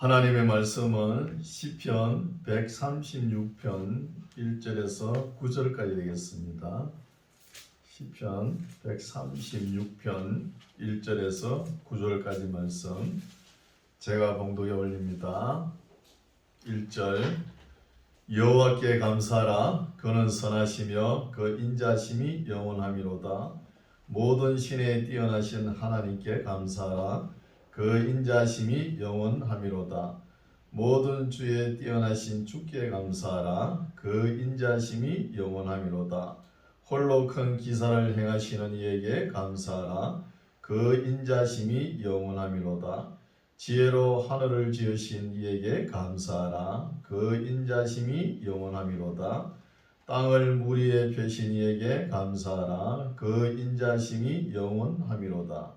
하나님의 말씀은 시편 136편 1절에서 9절까지 되겠습니다. 시편 136편 1절에서 9절까지 말씀 제가 봉독에 올립니다. 1절 여호와께 감사하라. 그는 선하시며 그 인자심이 영원하미로다. 모든 신에 뛰어나신 하나님께 감사하라. 그 인자심이 영원하미로다. 모든 주에 뛰어나신 주께 감사하라. 그 인자심이 영원하미로다. 홀로 큰 기사를 행하시는 이에게 감사하라. 그 인자심이 영원하미로다. 지혜로 하늘을 지으신 이에게 감사하라. 그 인자심이 영원하미로다. 땅을 물 위에 펴신 이에게 감사하라. 그 인자심이 영원하미로다.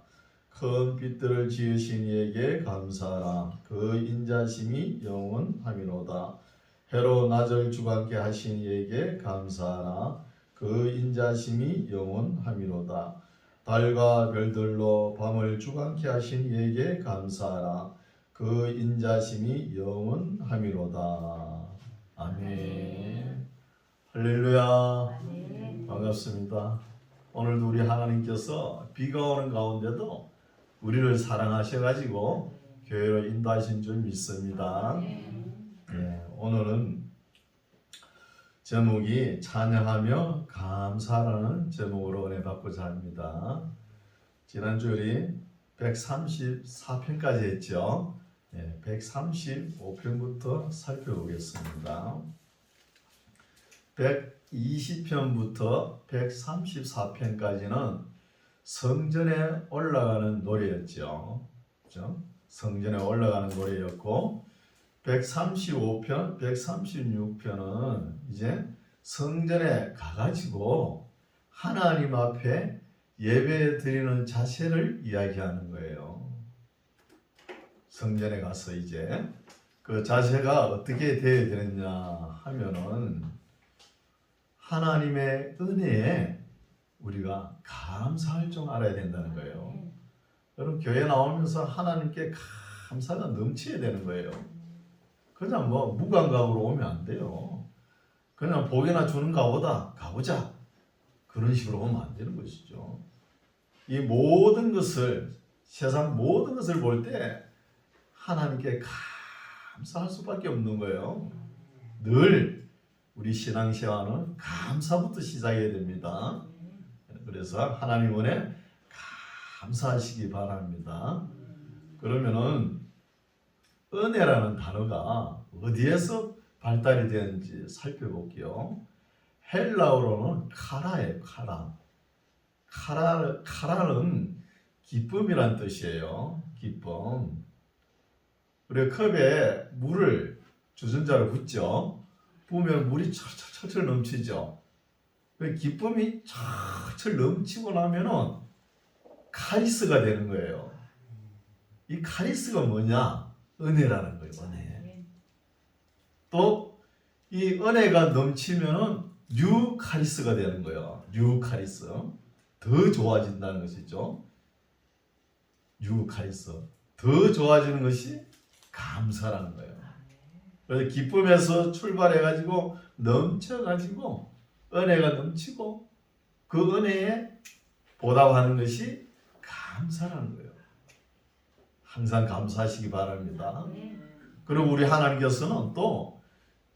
큰 빛들을 지으신 이에게 감사하라. 그 인자심이 영원하미로다. 해로 낮을 주관케 하신 이에게 감사하라. 그 인자심이 영원하미로다. 달과 별들로 밤을 주관케 하신 이에게 감사하라. 그 인자심이 영원하미로다. 아멘. 할렐루야. 반갑습니다. 오늘도 우리 하나님께서 비가 오는 가운데도 우리를 사랑하셔가지고 교회로 인도하신 줄 믿습니다. 오늘은 제목이 찬양하며 감사라는 제목으로 은혜 받고자 합니다. 지난주 우리 134편까지 했죠. 135편부터 살펴보겠습니다. 120편부터 134편까지는 성전에 올라가는 노래였죠. 그렇죠? 성전에 올라가는 노래였고 135편, 136편은 이제 성전에 가가지고 하나님 앞에 예배 드리는 자세를 이야기하는 거예요. 성전에 가서 이제 그 자세가 어떻게 되어야 되느냐 하면은 하나님의 은혜에 우리가 감사할 줄 알아야 된다는 거예요. 여러분 교회 나오면서 하나님께 감사가 넘쳐야 되는 거예요. 그냥 뭐 무감각으로 오면 안 돼요. 그냥 복이나 주는가 보다 가보자 그런 식으로 오면 안 되는 것이죠. 이 모든 것을 세상 모든 것을 볼 때 하나님께 감사할 수밖에 없는 거예요. 늘 우리 신앙생활은 감사부터 시작해야 됩니다. 그래서 하나님 은혜 감사하시기 바랍니다. 그러면은 은혜라는 단어가 어디에서 발달이 되는지 살펴볼게요. 헬라어로는 카라예요. 카라는 기쁨이란 뜻이에요. 기쁨. 우리가 컵에 물을 주전자로 붓죠. 부으면 물이 철철철 넘치죠. 기쁨이 철철 넘치고 나면은 카리스가 되는 거예요. 이 카리스가 뭐냐? 은혜라는 거예요. 은혜. 또 이 은혜가 넘치면은 뉴 카리스가 되는 거예요. 뉴 카리스. 더 좋아진다는 것이죠. 뉴 카리스. 더 좋아지는 것이 감사라는 거예요. 그래서 기쁨에서 출발해가지고 넘쳐가지고 은혜가 넘치고 그 은혜에 보답하는 것이 감사라는 거예요. 항상 감사하시기 바랍니다. 그리고 우리 하나님께서는 또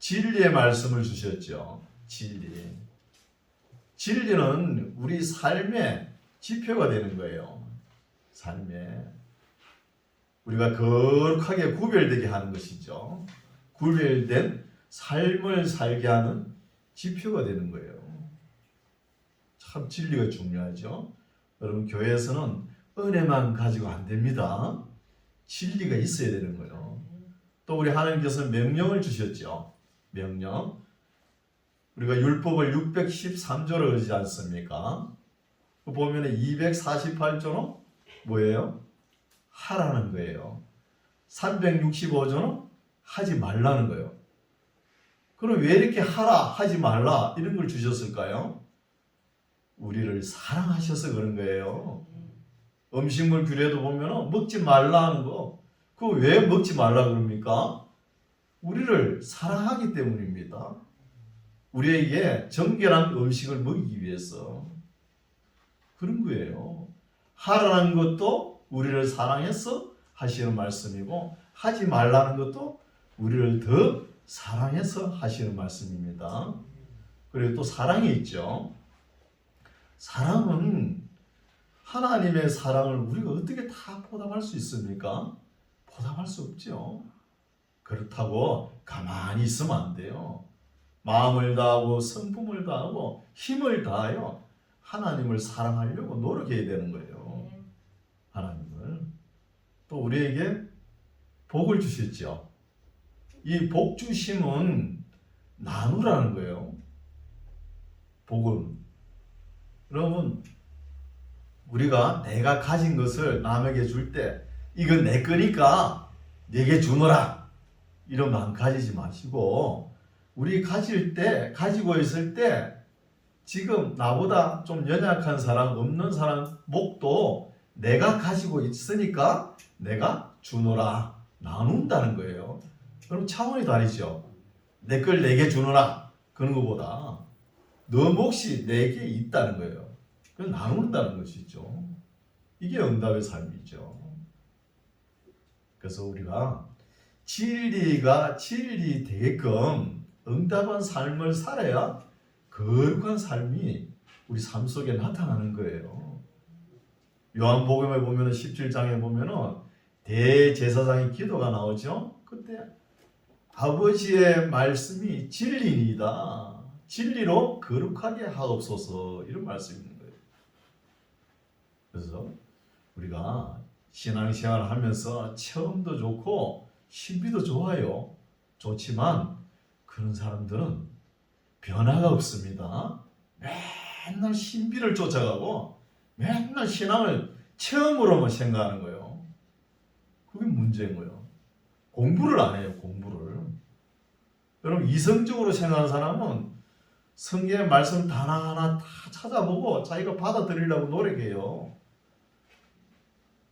진리의 말씀을 주셨죠. 진리는 우리 삶의 지표가 되는 거예요. 삶에 우리가 거룩하게 구별되게 하는 것이죠. 구별된 삶을 살게 하는 지표가 되는 거예요. 참 진리가 중요하죠. 여러분 교회에서는 은혜만 가지고 안 됩니다. 진리가 있어야 되는 거예요. 또 우리 하나님께서 명령을 주셨죠. 명령. 우리가 율법을 613조로 하지 않습니까? 보면 248조는 뭐예요? 하라는 거예요. 365조는 하지 말라는 거예요. 그럼 왜 이렇게 하라, 하지 말라 이런 걸 주셨을까요? 우리를 사랑하셔서 그런 거예요. 음식물 규례도 보면 먹지 말라는 거 그거 왜 먹지 말라 그럽니까? 우리를 사랑하기 때문입니다. 우리에게 정결한 음식을 먹이기 위해서 그런 거예요. 하라는 것도 우리를 사랑해서 하시는 말씀이고 하지 말라는 것도 우리를 더 사랑해서 하시는 말씀입니다. 그리고 또 사랑이 있죠. 사랑은 하나님의 사랑을 우리가 어떻게 다 보답할 수 있습니까? 보답할 수 없죠. 그렇다고 가만히 있으면 안 돼요. 마음을 다하고 성품을 다하고 힘을 다하여 하나님을 사랑하려고 노력해야 되는 거예요. 하나님을. 또 우리에게 복을 주셨죠. 이 복 주심은 나누라는 거예요. 복은. 여러분, 우리가 내가 가진 것을 남에게 줄 때 이건 내 거니까 내게 주노라 이런 마음 가지지 마시고 우리 가지고 있을 때 지금 나보다 좀 연약한 사람, 없는 사람 목도 내가 가지고 있으니까 내가 주노라 나눈다는 거예요. 그럼 차원이 다르죠. 내 걸 내게 주노라 그런 것보다 너 몫이 내게 있다는 거예요. 그건 나눈다는 것이죠. 이게 응답의 삶이죠. 그래서 우리가 진리가 진리 되게끔 응답한 삶을 살아야 거룩한 삶이 우리 삶 속에 나타나는 거예요. 요한복음에 보면 17장에 보면 대제사장의 기도가 나오죠. 그때 아버지의 말씀이 진리이다. 진리로 거룩하게 하옵소서 이런 말씀이 있는 거예요. 그래서 우리가 신앙생활을 하면서 체험도 좋고 신비도 좋아요. 좋지만 그런 사람들은 변화가 없습니다. 맨날 신비를 쫓아가고 맨날 신앙을 체험으로만 생각하는 거예요. 그게 문제인 거예요. 공부를 안 해요. 공부를. 여러분 이성적으로 생각하는 사람은 성경의 말씀 하나하나 다 찾아보고 자기가 받아들이려고 노력해요.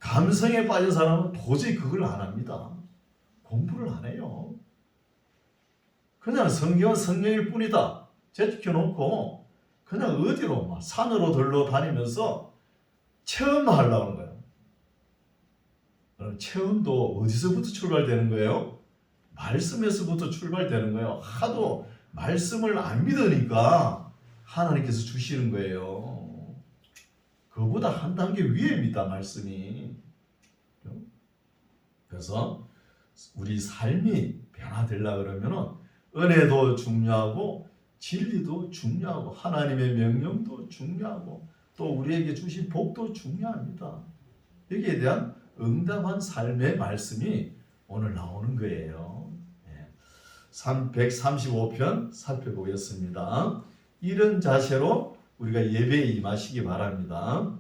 감성에 빠진 사람은 도저히 그걸 안 합니다. 공부를 안 해요. 그냥 성경은 성경일 뿐이다 제쳐놓고 그냥 어디로 막 산으로 들러 다니면서 체험하려고 하는 거예요. 그럼 체험도 어디서부터 출발되는 거예요? 말씀에서부터 출발되는 거예요. 하도 말씀을 안 믿으니까 하나님께서 주시는 거예요. 그거보다 한 단계 위에입니다. 말씀이. 그래서 우리 삶이 변화되려고 그러면 은혜도 중요하고 진리도 중요하고 하나님의 명령도 중요하고 또 우리에게 주신 복도 중요합니다. 여기에 대한 응답한 삶의 말씀이 오늘 나오는 거예요. 135편 살펴보겠습니다. 이런 자세로 우리가 예배에 임하시기 바랍니다.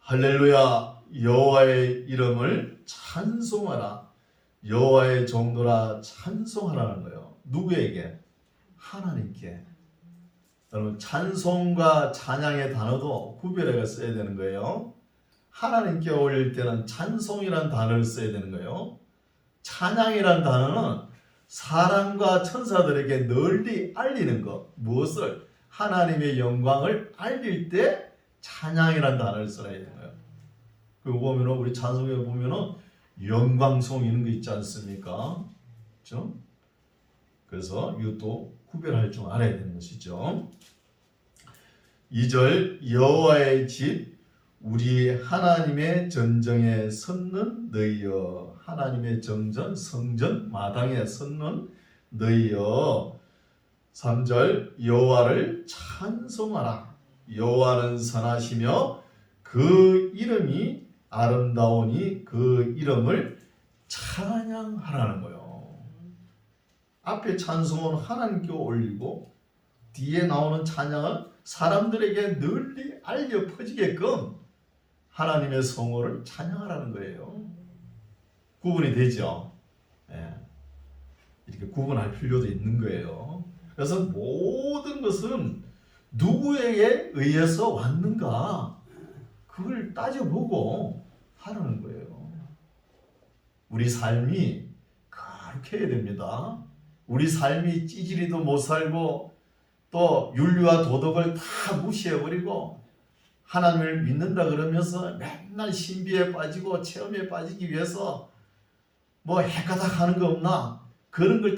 할렐루야 여호와의 이름을 찬송하라. 여호와의 종도라 찬송하라는 거예요. 누구에게? 하나님께. 여러분 찬송과 찬양의 단어도 구별해서 써야 되는 거예요. 하나님께 올릴 때는 찬송이라는 단어를 써야 되는 거예요. 찬양이라는 단어는 사람과 천사들에게 널리 알리는 것. 무엇을? 하나님의 영광을 알릴 때 찬양이라는 단어를 써야 되는 거예요. 그리고 보면 우리 찬송에 보면 영광송 이런 거 있지 않습니까? 그렇죠? 그래서 이것도 구별할 줄 알아야 되는 것이죠. 2절 여호와의 집 우리 하나님의 전정에 섰는 너희여. 하나님의 정전 성전 마당에 섰는 너희여. 3절 여호와를 찬송하라. 여호와는 선하시며 그 이름이 아름다우니 그 이름을 찬양하라는 거예요. 앞에 찬송은 하나님께 올리고 뒤에 나오는 찬양은 사람들에게 널리 알려 퍼지게끔 하나님의 성호를 찬양하라는 거예요. 구분이 되죠. 이렇게 구분할 필요도 있는 거예요. 그래서 모든 것은 누구에게 의해서 왔는가 그걸 따져보고 하라는 거예요. 우리 삶이 그렇게 해야 됩니다. 우리 삶이 찌질이도 못 살고 또 윤리와 도덕을 다 무시해버리고 하나님을 믿는다 그러면서 맨날 신비에 빠지고 체험에 빠지기 위해서 뭐 해가닥 하는 거 없나? 그런 걸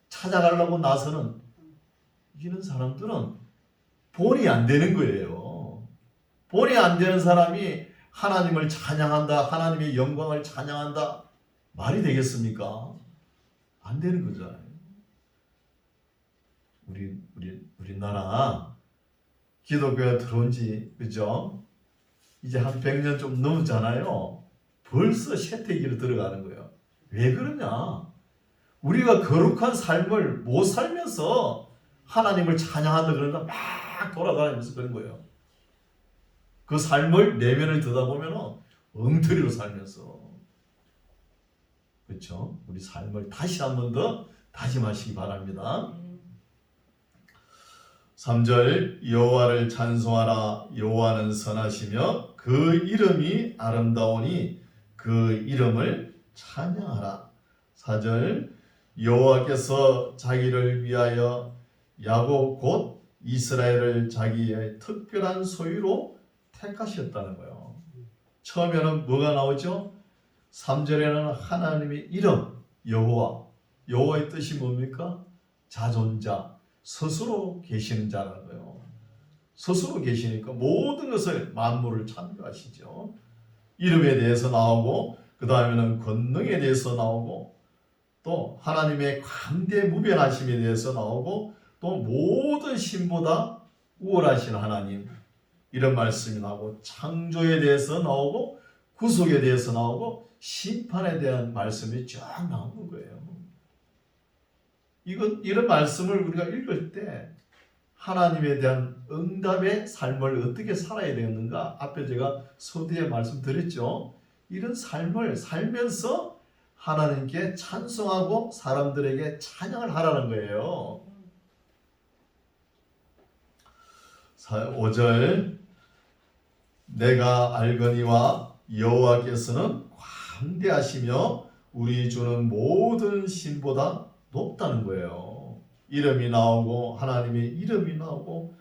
찾아가려고 나서는 이런 사람들은 본이 안 되는 거예요. 본이 안 되는 사람이 하나님을 찬양한다, 하나님의 영광을 찬양한다, 말이 되겠습니까? 안 되는 거잖아요. 우리나라 기독교가 들어온 지, 그죠? 이제 한 100년 좀 넘었잖아요. 벌써 쇠퇴기로 들어가는 거예요. 왜 그러냐? 우리가 거룩한 삶을 못 살면서 하나님을 찬양한다 그런다 막 돌아다니면서 그런 거예요. 그 삶을 내면을 들여다보면 엉터리로 살면서. 그렇죠? 우리 삶을 다시 한 번 더 다짐하시기 바랍니다. 3절 여호와를 찬송하라. 여호와는 선하시며 그 이름이 아름다우니 그 이름을 찬양하라. 4절 여호와께서 자기를 위하여 야곱 곧 이스라엘을 자기의 특별한 소유로 택하셨다는 거예요. 처음에는 뭐가 나오죠? 3절에는 하나님의 이름 여호와. 여호와의 뜻이 뭡니까? 자존자, 스스로 계시는 자라는 거예요. 스스로 계시니까 모든 것을 만물을 창조하시죠. 이름에 대해서 나오고 그 다음에는 권능에 대해서 나오고 또 하나님의 광대무변하심에 대해서 나오고 또 모든 신보다 우월하신 하나님, 이런 말씀이 나오고 창조에 대해서 나오고 구속에 대해서 나오고 심판에 대한 말씀이 쫙 나오는 거예요. 이런 말씀을 우리가 읽을 때 하나님에 대한 응답의 삶을 어떻게 살아야 되는가, 앞에 제가 서두에 말씀드렸죠. 이런 삶을 살면서 하나님께 찬송하고 사람들에게 찬양을 하라는 거예요. 5절 내가 알거니와 여호와께서는 광대하시며 우리 주는 모든 신보다 높다는 거예요. 이름이 나오고 하나님의 이름이 나오고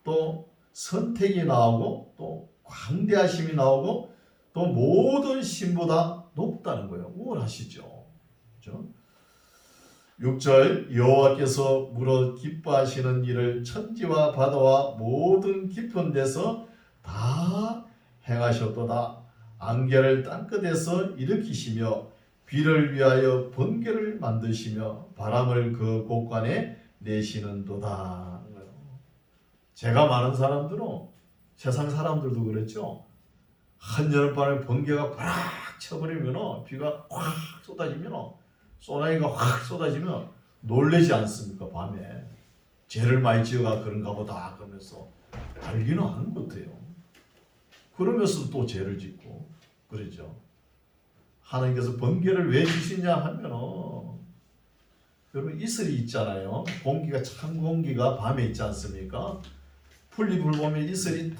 또 선택이 나오고 또 광대하심이 나오고 또 모든 신보다 높다는 거예요. 우월하시죠. 그렇죠? 6절 여호와께서 물어 기뻐하시는 일을 천지와 바다와 모든 깊은 데서 다 행하셨도다. 안개를 땅끝에서 일으키시며 비를 위하여 번개를 만드시며 바람을 그 곳간에 내시는도다. 제가 많은 사람들은, 세상 사람들도 그랬죠. 한여름밤에 번개가 팍 쳐버리면, 비가 확 쏟아지면, 소나기가 확 쏟아지면 놀라지 않습니까? 밤에 죄를 많이 지어가 그런가 보다 그러면서 알기는 하는 것 같아요. 그러면서 또 죄를 짓고 그러죠. 하나님께서 번개를 왜 주시냐 하면은, 여러분 이슬이 있잖아요. 공기가, 찬 공기가 밤에 있지 않습니까? 풀잎을 보면 이슬이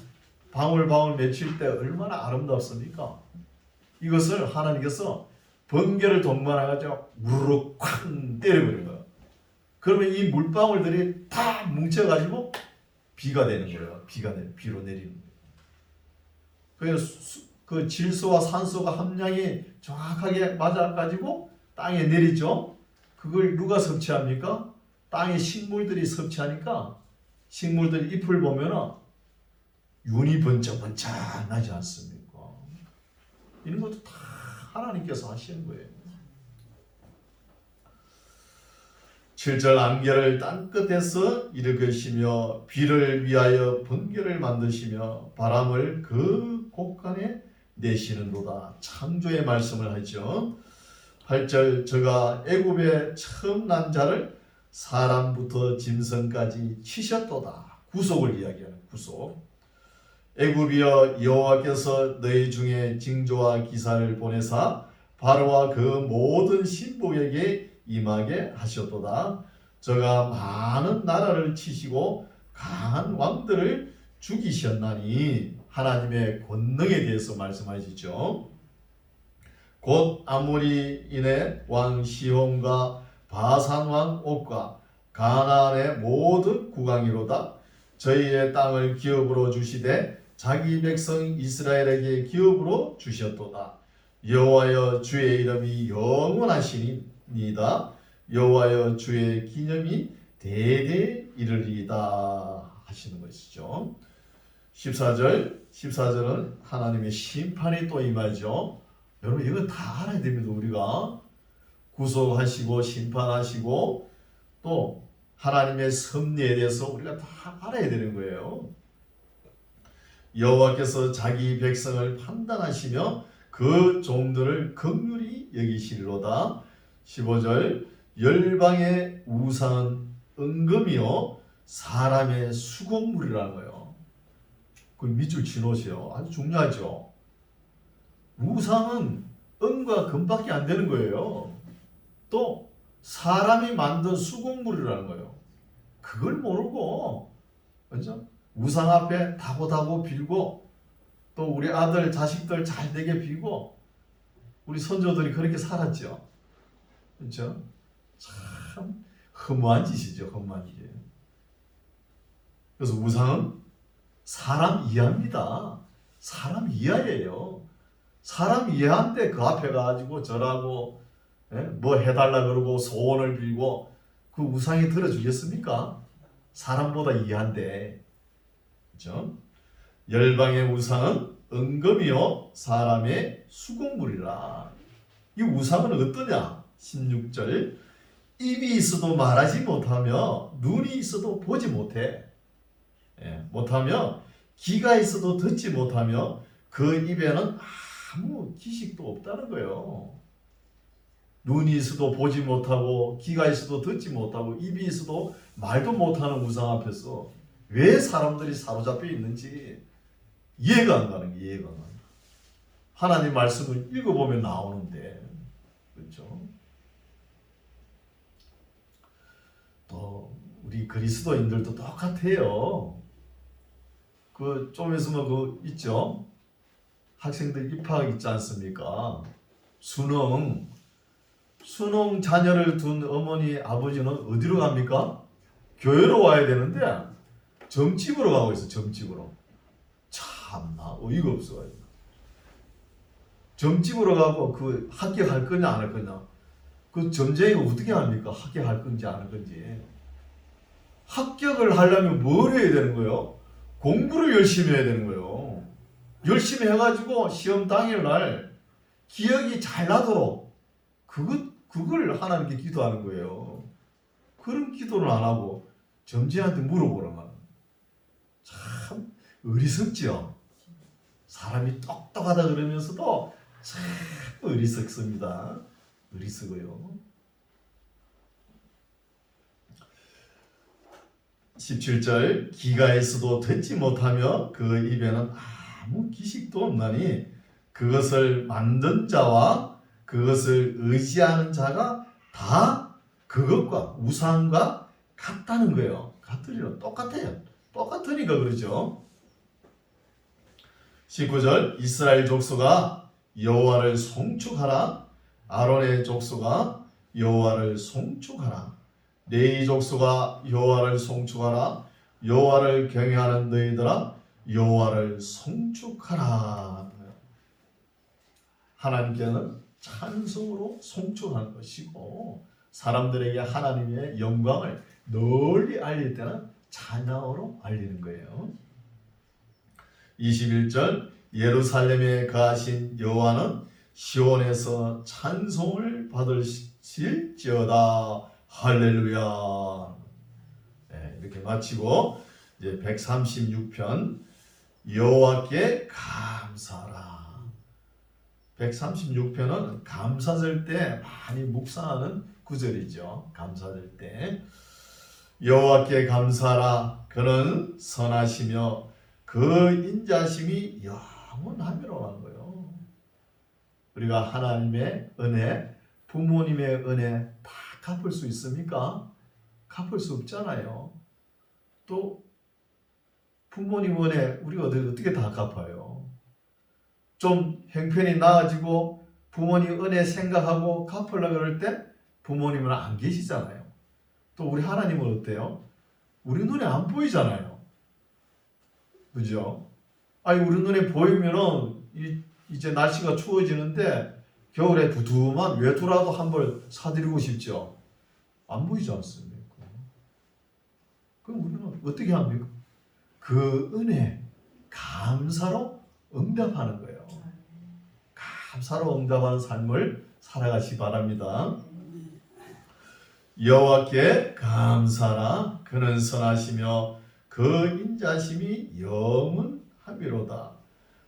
방울방울 맺힐 때 얼마나 아름답습니까? 이것을 하나님께서 번개를 동반해가지고 우르르 쾅 때려버린 거예요. 그러면 이 물방울들이 다 뭉쳐가지고 비가 되는 거예요. 비로 내리는 거예요. 그래서 그 질소와 산소가 함량이 정확하게 맞아가지고 땅에 내리죠. 그걸 누가 섭취합니까? 땅에 식물들이 섭취하니까 식물들이 잎을 보면은 윤이 번쩍번쩍 나지 않습니까? 이런 것도 다 하나님께서 하시는 거예요. 7절 안개를 땅끝에서 일으키시며 비를 위하여 번개를 만드시며 바람을 그 곳간에 내시는도다. 창조의 말씀을 하죠. 8절 저가 애굽에 처음 난 자를 사람부터 짐승까지 치셨도다. 구속을 이야기하는 구속. 애굽이여 여호와께서 너희 중에 징조와 기사를 보내사 바로와 그 모든 신복에게 임하게 하셨도다. 저가 많은 나라를 치시고 강한 왕들을 죽이셨나니, 하나님의 권능에 대해서 말씀하시죠. 곧 아모리인의 왕 시혼과 바산 왕 옥과 가나안의 모든 국왕이로다. 저희의 땅을 기업으로 주시되 자기 백성 이스라엘에게 기업으로 주셨도다. 여호와여 주의 이름이 영원하시니이다. 여호와여 주의 기념이 대대 이르리이다 하시는 것이죠. 14절은 하나님의 심판이 또 임하죠. 여러분 이거 다 알아야 됩니다. 우리가 구속하시고 심판하시고 또 하나님의 섭리에 대해서 우리가 다 알아야 되는 거예요. 여호와께서 자기 백성을 판단하시며 그 종들을 긍휼히 여기시리로다. 15절 열방의 우상은 은금이요 사람의 수공물이라는 거예요. 그 밑줄 치놓으세요. 아주 중요하죠. 우상은 은과 금밖에 안 되는 거예요. 또 사람이 만든 수공물이라는 거예요. 그걸 모르고 그렇죠? 우상 앞에 다고 빌고 또 우리 아들 자식들 잘 되게 빌고 우리 선조들이 그렇게 살았죠. 그렇죠? 참 허무한 짓이죠. 허무한 짓. 그래서 우상은 사람 이하입니다. 사람 이하예요. 사람 이해한데 그 앞에 가지고 절하고 뭐 해달라 그러고 소원을 빌고 그 우상이 들어주겠습니까? 사람보다 이해한데. 그렇죠? 열방의 우상은 은금이요 사람의 수공물이라. 이 우상은 어떠냐? 16절 입이 있어도 말하지 못하며 눈이 있어도 보지 못해. 못하며 귀가 있어도 듣지 못하며 그 입에는 아무 기식도 없다는 거예요. 눈이 있어도 보지 못하고 귀가 있어도 듣지 못하고 입이 있어도 말도 못하는 우상 앞에서 왜 사람들이 사로잡혀 있는지 이해가 안 가는 게 이해가 안 가는 거예요. 하나님 말씀을 읽어보면 나오는데 그렇죠? 또 우리 그리스도인들도 똑같아요. 그 좀 있으면 그 있죠? 학생들 입학 있지 않습니까? 수능 자녀를 둔 어머니 아버지는 어디로 갑니까? 교회로 와야 되는데 점집으로 가고 있어. 점집으로. 참나 어이가 없어. 점집으로 가고 그 합격할 거냐 안 할 거냐. 그 점쟁이가 어떻게 합니까? 합격할 건지 안 할 건지. 합격을 하려면 뭘 해야 되는 거예요? 공부를 열심히 해야 되는 거예요. 열심히 해가지고 시험 당일날 기억이 잘 나도록 그걸 하나님께 기도하는 거예요. 그런 기도를 안 하고 점쟁이한테 물어보라면 참 어리석죠. 사람이 똑똑하다 그러면서도 참 어리석습니다. 어리석어요. 17절 귀가 있어도 듣지 못하며 그 입에는 아무 기식도 없나니 그것을 만든 자와 그것을 의지하는 자가 다 그것과 우상과 같다는 거예요. 같으리라. 똑같아요. 똑같으니까 그러죠. 19절 이스라엘 족속아 여호와를 송축하라. 아론의 족속아 여호와를 송축하라. 레위 족속아 여호와를 송축하라. 여호와를 경외하는 너희들아 여호와를 송축하라. 하나님께는 찬송으로 송축하는 것이고 사람들에게 하나님의 영광을 널리 알릴 때는 찬양으로 알리는 거예요. 21절 예루살렘에 거하신 여호와는 시온에서 찬송을 받으실지어다. 할렐루야. 네, 이렇게 마치고 이제 136편 여호와께 감사하라. 136편은 감사절 때 많이 묵상하는 구절이죠. 감사절 때 여호와께 감사하라. 그는 선하시며 그 인자심이 영원하미로 하는 거예요. 우리가 하나님의 은혜, 부모님의 은혜 다 갚을 수 있습니까? 갚을 수 없잖아요. 또 부모님 은혜 우리가 어떻게 다 갚아요? 좀 형편이 나아지고 부모님 은혜 생각하고 갚으려고 그럴 때 부모님은 안 계시잖아요. 또 우리 하나님은 어때요? 우리 눈에 안 보이잖아요. 그죠? 아니 우리 눈에 보이면은 이제 날씨가 추워지는데 겨울에 두툼한 외투라도 한 벌 사드리고 싶죠. 안 보이지 않습니까? 그럼 우리는 어떻게 합니까? 그 은혜 감사로 응답하는 거예요. 감사로 응답하는 삶을 살아가시 바랍니다. 여호와께 감사라. 그는 선하시며 그 인자심이 영원하미로다.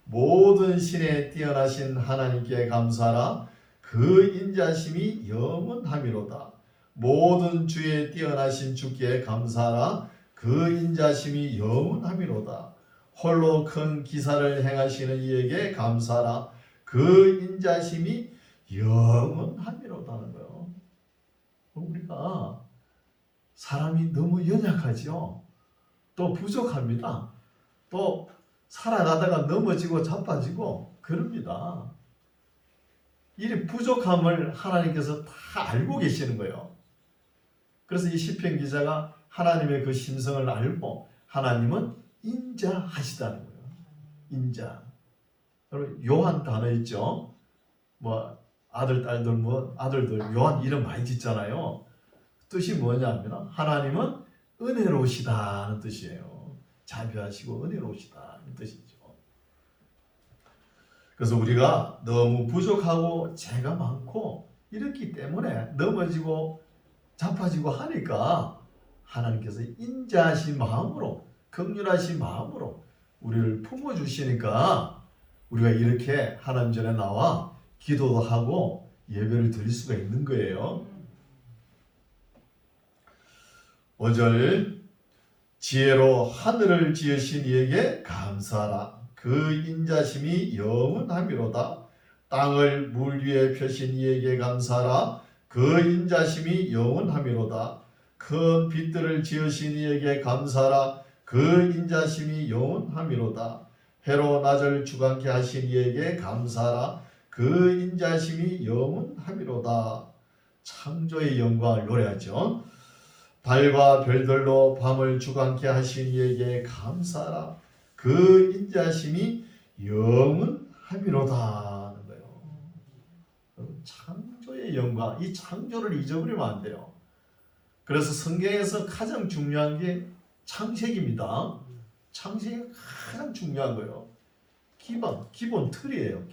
모든 신에 뛰어나신 하나님께 감사라. 그 인자심이 영원하미로다. 모든 주에 뛰어나신 주께 감사라. 그 인자심이 영원하미로다. 홀로 큰 기사를 행하시는 이에게 감사라. 그 인자심이 영원하미로다는 거예요. 우리가 사람이 너무 연약하죠. 또 부족합니다. 또 살아가다가 넘어지고 자빠지고 그럽니다. 이 부족함을 하나님께서 다 알고 계시는 거예요. 그래서 이 시편 기자가 하나님의 그 심성을 알고 하나님은 인자하시다는 거예요. 인자. 여러분 요한 단어 있죠. 뭐 아들 딸들 뭐 아들들 요한 이름 많이 짓잖아요. 뜻이 뭐냐면 하나님은 은혜로우시다는 뜻이에요. 자비하시고 은혜로우시다는 뜻이죠. 그래서 우리가 너무 부족하고 죄가 많고 이렇기 때문에 넘어지고 자빠지고 하니까 하나님께서 인자하신 마음으로 긍휼하신 마음으로 우리를 품어주시니까 우리가 이렇게 하나님 전에 나와 기도도 하고 예배를 드릴 수가 있는 거예요. 5절 지혜로 하늘을 지으신 이에게 감사하라. 그 인자심이 영원하미로다. 땅을 물 위에 펴신 이에게 감사하라. 그 인자심이 영원하미로다. 큰 빛들을 지으신 이에게 감사하라. 그 인자심이 영원하미로다. 해로 낮을 주관케 하신 이에게 감사하라. 그 인자심이 영원하미로다. 창조의 영광을 노래하죠. 달과 별들로 밤을 주관케 하신 이에게 감사하라. 그 인자심이 영원하미로다 하는 거예요. 창조의 영광, 이 창조를 잊어버리면 안 돼요. 그래서 성경에서 가장 중요한 게 창세기입니다. 창세기가 가장 중요한 거예요. 기본 틀이에요.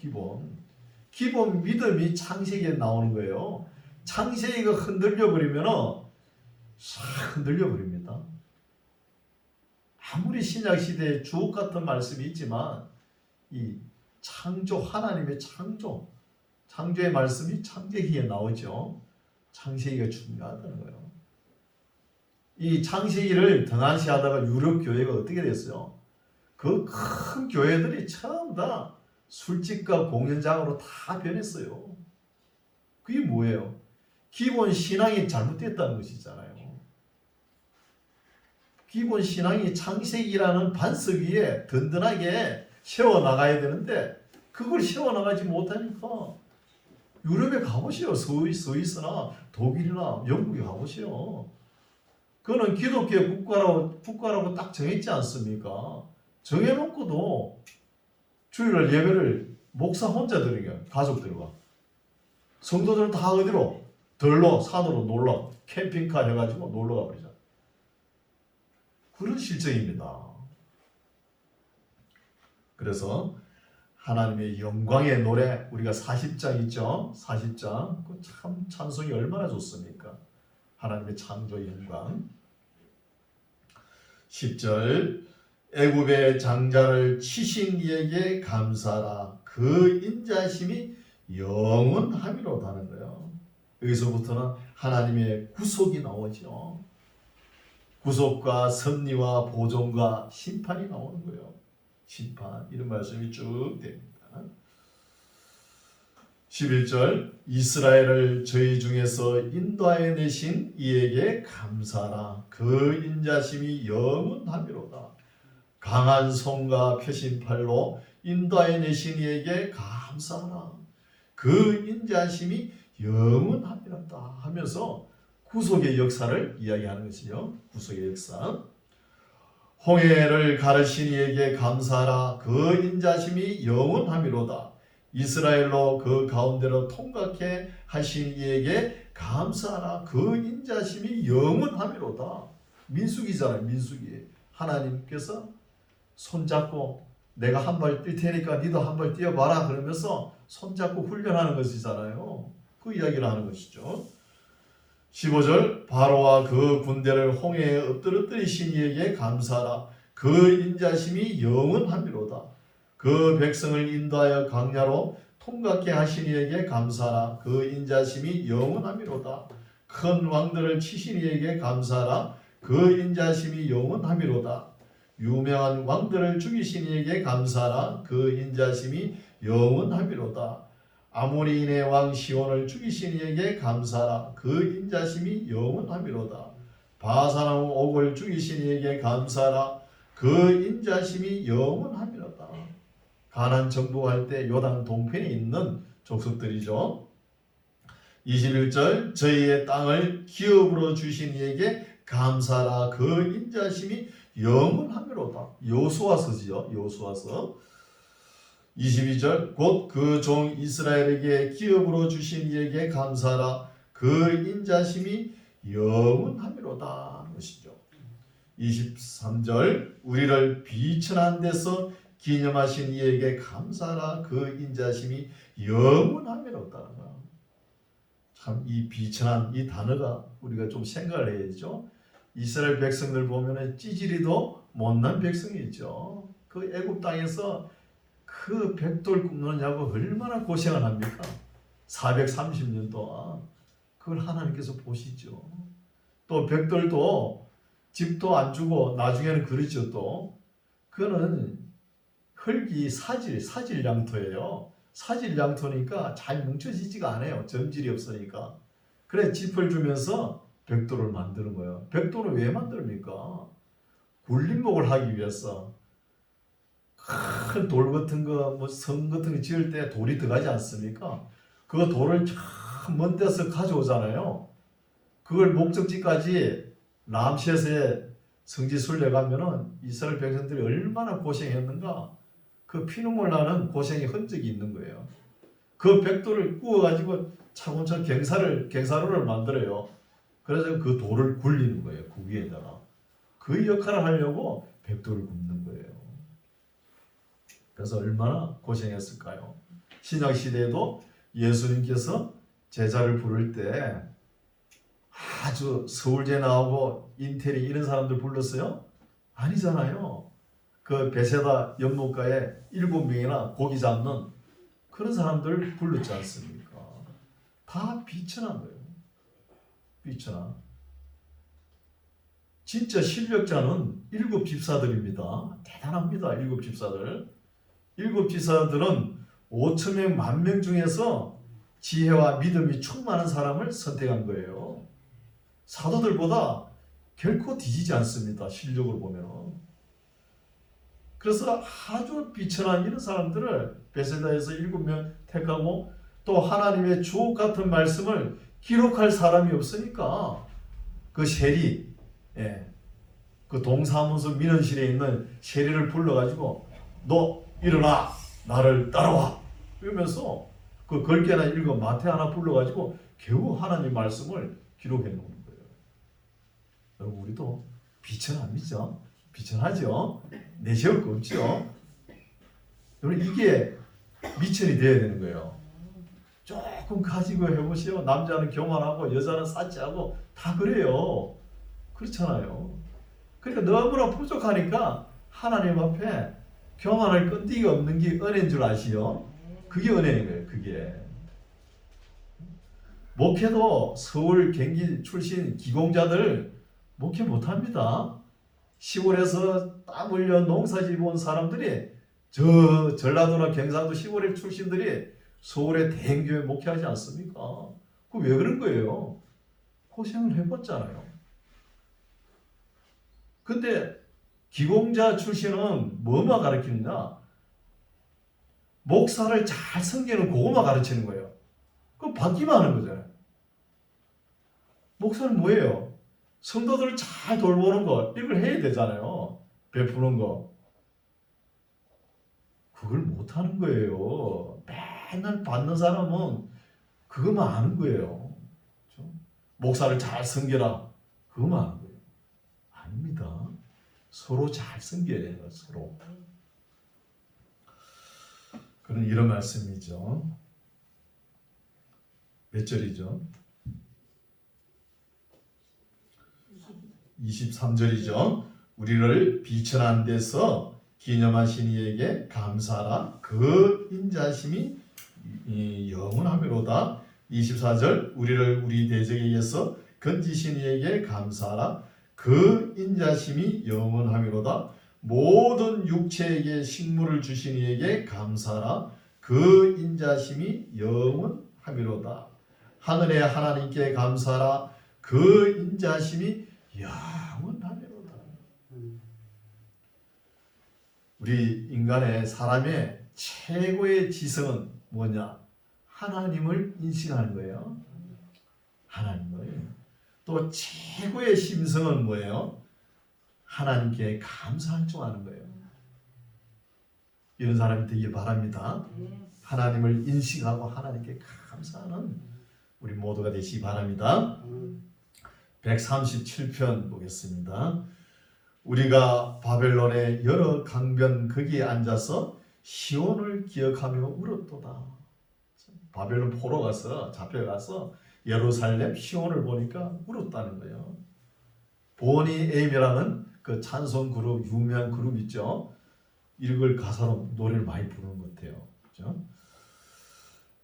기본 믿음이 창세기에 나오는 거예요. 창세기가 흔들려 버리면 싹 흔들려 버립니다. 아무리 신약 시대에 주옥 같은 말씀이 있지만 이 창조 하나님의 창조의 말씀이 창세기에 나오죠. 창세기가 중요하다는 거예요. 이 창세기를 등한시하다가 유럽 교회가 어떻게 됐어요? 그 큰 교회들이 전부 다 술집과 공연장으로 다 변했어요. 그게 뭐예요? 기본 신앙이 잘못됐다는 것이잖아요. 기본 신앙이 창세기라는 반석 위에 든든하게 세워나가야 되는데 그걸 세워나가지 못하니까 유럽에 가보시오. 스위스나 독일이나 영국에 가보시오. 그거는 기독교 국가라고 딱 정했지 않습니까? 정해놓고도 주일날 예배를 목사 혼자 드리게 가족들과 성도들은 다 어디로? 들로 산으로 놀러 캠핑카 해가지고 놀러 가버리자. 그런 실정입니다. 그래서 하나님의 영광의 노래 우리가 40장 있죠. 40장 그 참 찬송이 얼마나 좋습니까? 하나님의 창조 영광. 10절 애굽의 장자를 치신 이에게 감사하라. 그 인자심이 영원하미로다는 거예요. 여기서부터는 하나님의 구속이 나오죠. 구속과 섭리와 보존과 심판이 나오는 거예요. 심판 이런 말씀이 쭉 됩니다. 11절 이스라엘을 저희 중에서 인도하여 내신 이에게 감사하라. 그 인자심이 영원하미로다. 강한 손과 펴신 팔로 인도하여 내신 이에게 감사하라. 그 그 인자심이 영원함이란다 하면서 구속의 역사를 이야기하는 것이요. 구속의 역사. 홍해를 가르신 이에게 감사하라. 그 인자심이 영원함이로다. 이스라엘로 그 가운데로 통각해 하신 이에게 감사하라. 그 인자심이 영원함이로다. 민수기잖아요. 민수기. 하나님께서 손잡고 내가 한 발 뛸 테니까 니도 한 발 뛰어봐라 그러면서 손잡고 훈련하는 것이잖아요. 그 이야기를 하는 것이죠. 15절 바로와 그 군대를 홍해에 엎드러뜨리신 이에게 감사하라. 그 인자심이 영원함이로다. 그 백성을 인도하여 광야로 통각해 하신 이에게 감사하라. 그 인자심이 영원함이로다. 큰 왕들을 치신 이에게 감사하라. 그 인자심이 영원함이로다. 유명한 왕들을 죽이신 이에게 감사하라. 그 인자심이 영원함이로다. 아모리인의 왕 시온을 죽이신 이에게 감사하라. 그 인자심이 영원함이로다. 바산왕 옥을 죽이신 이에게 감사하라. 그 인자심이 영원함이로다. 가나안 정복할 때 요단 동편에 있는 족속들이죠. 21절 저희의 땅을 기업으로 주신 이에게 감사하라. 그 인자심이 영원함이로다. 여호수아서지요. 여호수아서. 22절 곧 그 종 이스라엘에게 기업으로 주신 이에게 감사하라. 그 인자심이 영원함이로다 것이죠. 23절 우리를 비천한 데서 기념하신 이에게 감사하라. 그 인자심이 영원함이로다. 참 이 비천한 이 단어가 우리가 좀 생각을 해야죠. 이스라엘 백성들 보면은 찌질이도 못난 백성이 있죠. 그 애굽 땅에서 그 벽돌 굽느냐고 얼마나 고생을 합니까? 430년 동안. 그걸 하나님께서 보시죠. 또 벽돌도 집도 안 주고 나중에는 그러죠. 또 그거는 흙이 사질 양토예요. 사질 양토니까 잘 뭉쳐지지가 않아요. 점질이 없으니까. 그래 짚을 주면서 벽돌을 만드는 거예요. 벽돌은 왜 만듭니까? 굴림목을 하기 위해서. 큰 돌 같은 거, 뭐 성 같은 거 지을 때 돌이 들어가지 않습니까? 그 돌을 참 먼 데서 가져오잖아요. 그걸 목적지까지 람셋의 성지 순례 가면은 이스라엘 백성들이 얼마나 고생했는가 그 피눈물 나는 고생의 흔적이 있는 거예요. 그 벽돌을 구워가지고 차근차근 경사로를 만들어요. 그래서 그 돌을 굴리는 거예요. 그 위에다가. 그 역할을 하려고 벽돌을 굽는 거예요. 그래서 얼마나 고생했을까요? 신약시대에도 예수님께서 제자를 부를 때 아주 서울제 나오고 인테리 이런 사람들 불렀어요? 아니잖아요. 그 베세다 연못가에 7명이나 고기 잡는 그런 사람들 불렀지 않습니까? 다 비천한 거예요. 비천한. 진짜 실력자는 7 집사들입니다. 대단합니다. 7 집사들. 7 집사들은 5,000명, 10,000명 중에서 지혜와 믿음이 충만한 사람을 선택한 거예요. 사도들보다 결코 뒤지지 않습니다. 실력으로 보면. 그래서 아주 비천한 이런 사람들을 베세다에서 7명 택하고 또 하나님의 주옥 같은 말씀을 기록할 사람이 없으니까 그 세리, 그 동사무소 민원실에 있는 세리를 불러가지고 너 일어나 나를 따라와 이러면서 그 글귀나 읽어 마태 하나 불러가지고 겨우 하나님 말씀을 기록해 놓는 거예요. 여러분 우리도 비천합니까? 비천하죠? 내세울 거 없죠? 여러분 이게 미천이 되어야 되는 거예요. 조금 가지고 해보세요. 남자는 교만하고 여자는 사치하고 다 그래요. 그렇잖아요. 그러니까 너무나 부족하니까 하나님 앞에 교만할 끈기가 없는 게 은혜인 줄 아시죠? 그게 은혜인 거예요. 그게. 목회도 서울 경기 출신 기공자들 목회 못합니다. 시골에서 땀 흘려 농사짓 온 사람들이 저 전라도나 경상도 시골의 출신들이 서울의 대형교회 목회하지 않습니까? 그 왜 그런 거예요? 고생을 해봤잖아요. 근데 기공자 출신은 뭐만 가르치느냐? 목사를 잘 섬기는 그것만 가르치는 거예요. 그럼 받기만 하는 거잖아요. 목사는 뭐예요? 성도들을 잘 돌보는 거, 이걸 해야 되잖아요. 베푸는 거. 그걸 못 하는 거예요. 맨날 받는 사람은 그것만 아는 거예요. 그렇죠? 목사를 잘 섬겨라. 그것만 아는 거예요. 아닙니다. 서로 잘 섬겨야 되는 거예요. 서로. 그런 이런 말씀이죠. 몇 절이죠? 23절이죠. 우리를 비천한 데서 기념하신 이에게 감사하라. 그 인자심이 영원하미로다. 24절 우리를 우리 대적에 의해서 건지신 이에게 감사하라. 그 인자심이 영원하미로다. 모든 육체에게 식물을 주신 이에게 감사하라. 그 인자심이 영원하미로다. 하늘의 하나님께 감사하라. 그 인자심이 영원하미로다. 우리 인간의 사람의 최고의 지성은 뭐냐? 하나님을 인식하는 거예요. 하나님을. 또 최고의 심성은 뭐예요? 하나님께 감사할 줄 아는 거예요. 이런 사람이 되길 바랍니다. 하나님을 인식하고 하나님께 감사하는 우리 모두가 되시기 바랍니다. 137편 보겠습니다. 우리가 바벨론의 여러 강변 거기에 앉아서 시온을 기억하며 울었도다. 바벨론 포로 가서 잡혀가서 예루살렘 시온을 보니까 울었다는 거예요. 보니 에임이라는 그 찬송 그룹, 유명한 그룹 있죠. 이걸 가사로 노래를 많이 부르는 것 같아요. 그렇죠?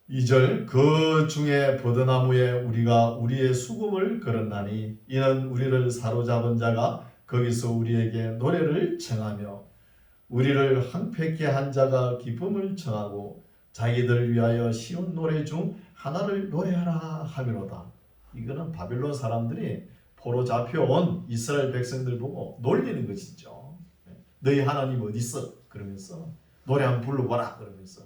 2절 그 중에 버드나무에 우리가 우리의 수금을 걸었나니 이는 우리를 사로잡은 자가 거기서 우리에게 노래를 청하며 우리를 황폐케 한 자가 기쁨을 청하고 자기들을 위하여 시온 노래 중 하나를 노래하라 하미로다. 이거는 바벨론 사람들이 포로 잡혀온 이스라엘 백성들 보고 놀리는 것이죠. 너희 하나님 어디 있어? 그러면서 노래 한번 불러봐라 그러면서.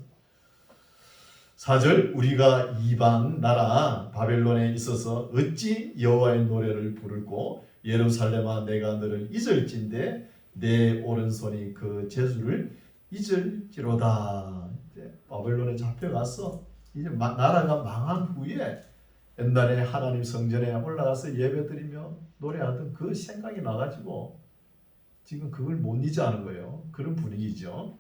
4절 우리가 이방 나라 바벨론에 있어서 어찌 여호와의 노래를 부르고 예루살렘아 내가 너를 잊을진데 내 오른손이 그 재주를 잊을지로다. 이제 바벨론에 잡혀가서 이제 나라가 망한 후에 옛날에 하나님 성전에 올라가서 예배드리며 노래하던 그 생각이 나가지고 지금 그걸 못 잊어하는 거예요. 그런 분위기죠.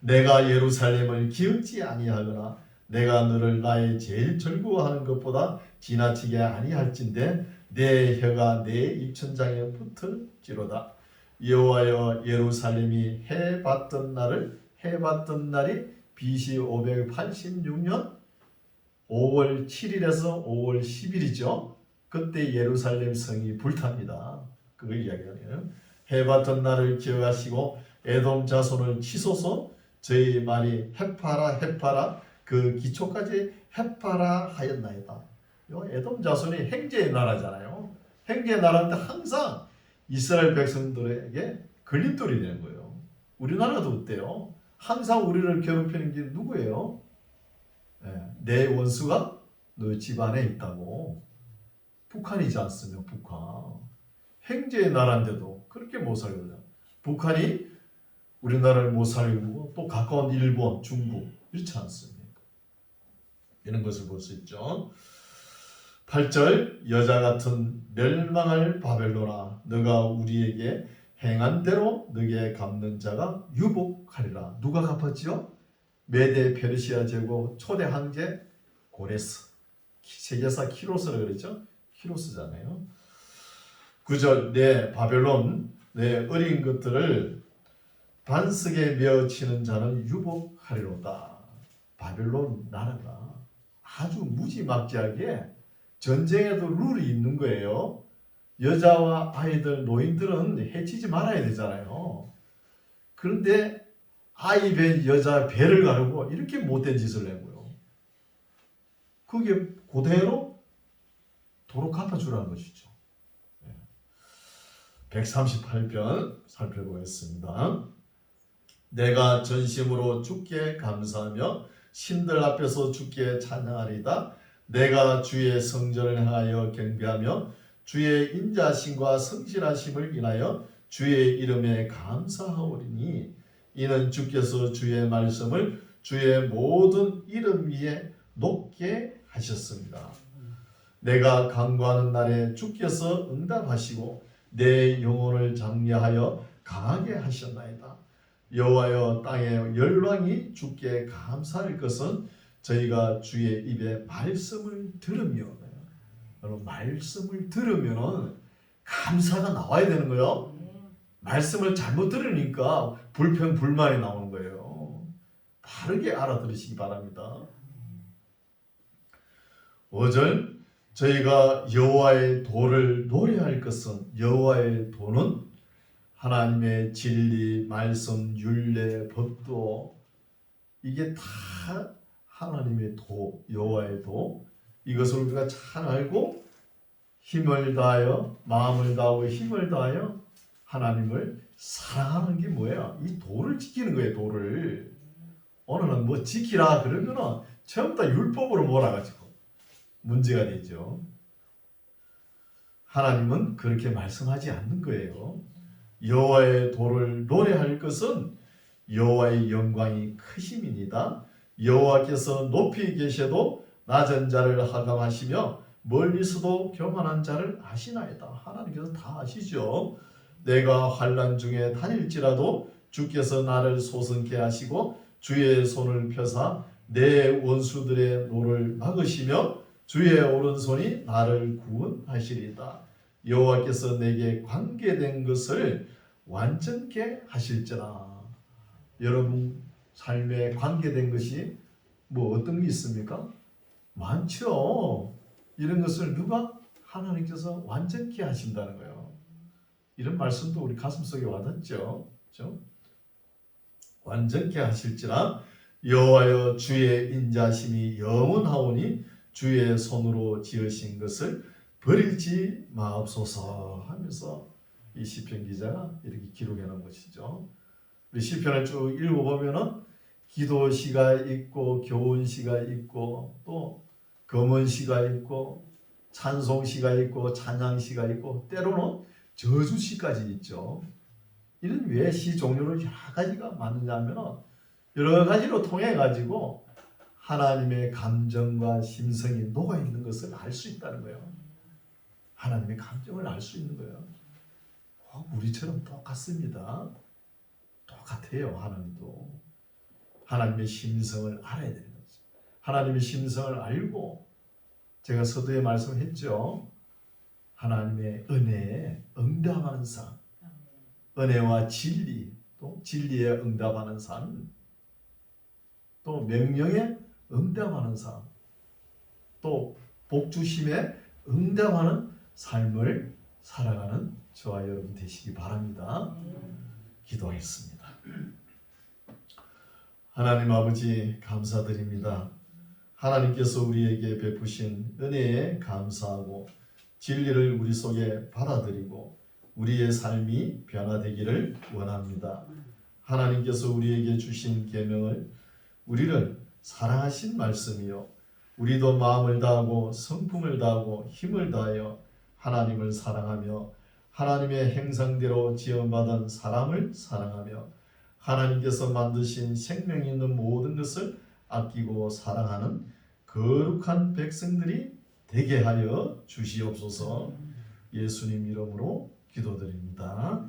내가 예루살렘을 기억지 아니하거나 내가 너를 나의 제일 즐거워하는 것보다 지나치게 아니할진대 내 혀가 내 입천장에 붙을지로다. 여호와여 예루살렘이 해봤던 날이 BC 586년 5월 7일에서 5월 10일이죠. 그때 예루살렘 성이 불탑니다. 그걸 이야기하네요. 해봤던 날을 기억하시고 에돔 자손을 치소서. 저희 말이 해파라 그 기초까지 해파라 하였나이다. 에돔 자손이 행제의 나라잖아요. 행제의 나라인데 항상 이스라엘 백성들에게 걸림돌이 되는 거예요. 우리나라도 어때요? 항상 우리를 괴롭히는 게 누구예요? 내 원수가 너 집안에 있다고. 북한이지 않습니까? 북한. 행제의 나라인데도 그렇게 못 살거든요. 북한이 우리나라를 못 살고 또 가까운 일본, 중국 이렇지 않습니까? 이런 것을 볼 수 있죠. 8절 여자 같은 멸망할 바벨론아 너가 우리에게 행한 대로 너게 갚는 자가 유복하리라. 누가 갚았지요? 메데 페르시아 제국 초대 황제 고레스. 세계사 키로스라 그랬죠? 키로스잖아요. 9절 내 바벨론 내 어린 것들을 반석에 메어치는 자는 유복하리로다. 바벨론 나라가 아주 무지막지하게 전쟁에도 룰이 있는 거예요. 여자와 아이들, 노인들은 해치지 말아야 되잖아요. 그런데 아이 배, 여자 배를 가르고 이렇게 못된 짓을 내고요. 그게 그대로 도로 갚아주라는 것이죠. 138편 살펴보겠습니다. 내가 전심으로 주께 감사하며 신들 앞에서 주께 찬양하리다. 내가 주의 성전을 향하여 경배하며 주의 인자심과 성실하심을 인하여 주의 이름에 감사하오리니 이는 주께서 주의 말씀을 주의 모든 이름 위에 높게 하셨습니다. 내가 간구하는 날에 주께서 응답하시고 내 영혼을 장려하여 강하게 하셨나이다. 여호와여, 땅의 열왕이 주께 감사할 것은 저희가 주의 입에 말씀을 들으며, 여러분 말씀을 들으면 감사가 나와야 되는 거예요. 말씀을 잘못 들으니까 불평 불만이 나오는 거예요. 바르게 알아들으시기 바랍니다. 5절, 저희가 여호와의 도를 노래할 것은, 여호와의 도는 하나님의 진리, 말씀, 율례, 법도, 이게 다 하나님의 도, 여호와의 도, 이것을 우리가 잘 알고 힘을 다하여, 마음을 다하고 힘을 다하여 하나님을 사랑하는 게 뭐예요? 이 도를 지키는 거예요. 도를. 오늘은 뭐 지키라 그러면은 전부 다 율법으로 몰아가지고 문제가 되죠. 하나님은 그렇게 말씀하지 않는 거예요. 여호와의 도를 노래할 것은 여호와의 영광이 크심이니이다. 여호와께서 높이 계셔도 낮은 자를 하감하시며 멀리서도 교만한 자를 아시나이다. 하나님께서 다 아시죠. 내가 환난 중에 다닐지라도 주께서 나를 소성케 하시고 주의 손을 펴사 내 원수들의 노를 막으시며 주의 오른손이 나를 구원하시리다. 여호와께서 내게 관계된 것을 완전케 하실지라. 여러분 삶에 관계된 것이 뭐 어떤 게 있습니까? 많죠. 이런 것을 누가? 하나님께서 완전케 하신다는 거예요. 이런 말씀도 우리 가슴속에 와닿죠. 그렇죠? 완전케 하실지라. 여호와여, 주의 인자심이 영원하오니 주의 손으로 지으신 것을 버리지 마옵소서 하면서 이 시편 기자가 이렇게 기록해 놓은 것이죠. 우리 시편을 쭉 읽어보면은 기도시가 있고 교훈시가 있고 또 검언시가 있고 찬송시가 있고 찬양시가 있고 때로는 저주시까지 있죠. 이런 왜 시 종류를 여러 가지가 많느냐면은 여러 가지로 통해 가지고 하나님의 감정과 심성이 녹아 있는 것을 알 수 있다는 거예요. 하나님의 감정을 알 수 있는 거예요. 우리처럼 똑같습니다. 똑같아요. 하나님도. 하나님의 심성을 알아야 되는 거죠. 하나님의 심성을 알고, 제가 서두에 말씀했죠. 하나님의 은혜에 응답하는 삶, 은혜와 진리, 또 진리에 응답하는 삶, 또 명령에 응답하는 삶, 또 복주심에 응답하는 삶을 살아가는 저와 여러분 되시기 바랍니다. 기도하겠습니다. 하나님 아버지 감사드립니다. 하나님께서 우리에게 베푸신 은혜에 감사하고 진리를 우리 속에 받아들이고 우리의 삶이 변화되기를 원합니다. 하나님께서 우리에게 주신 계명을, 우리를 사랑하신 말씀이요, 우리도 마음을 다하고 성품을 다하고 힘을 다하여 하나님을 사랑하며 하나님의 행상대로 지음받은 사람을 사랑하며 하나님께서 만드신 생명 있는 모든 것을 아끼고 사랑하는 거룩한 백성들이 되게 하여 주시옵소서. 예수님 이름으로 기도드립니다.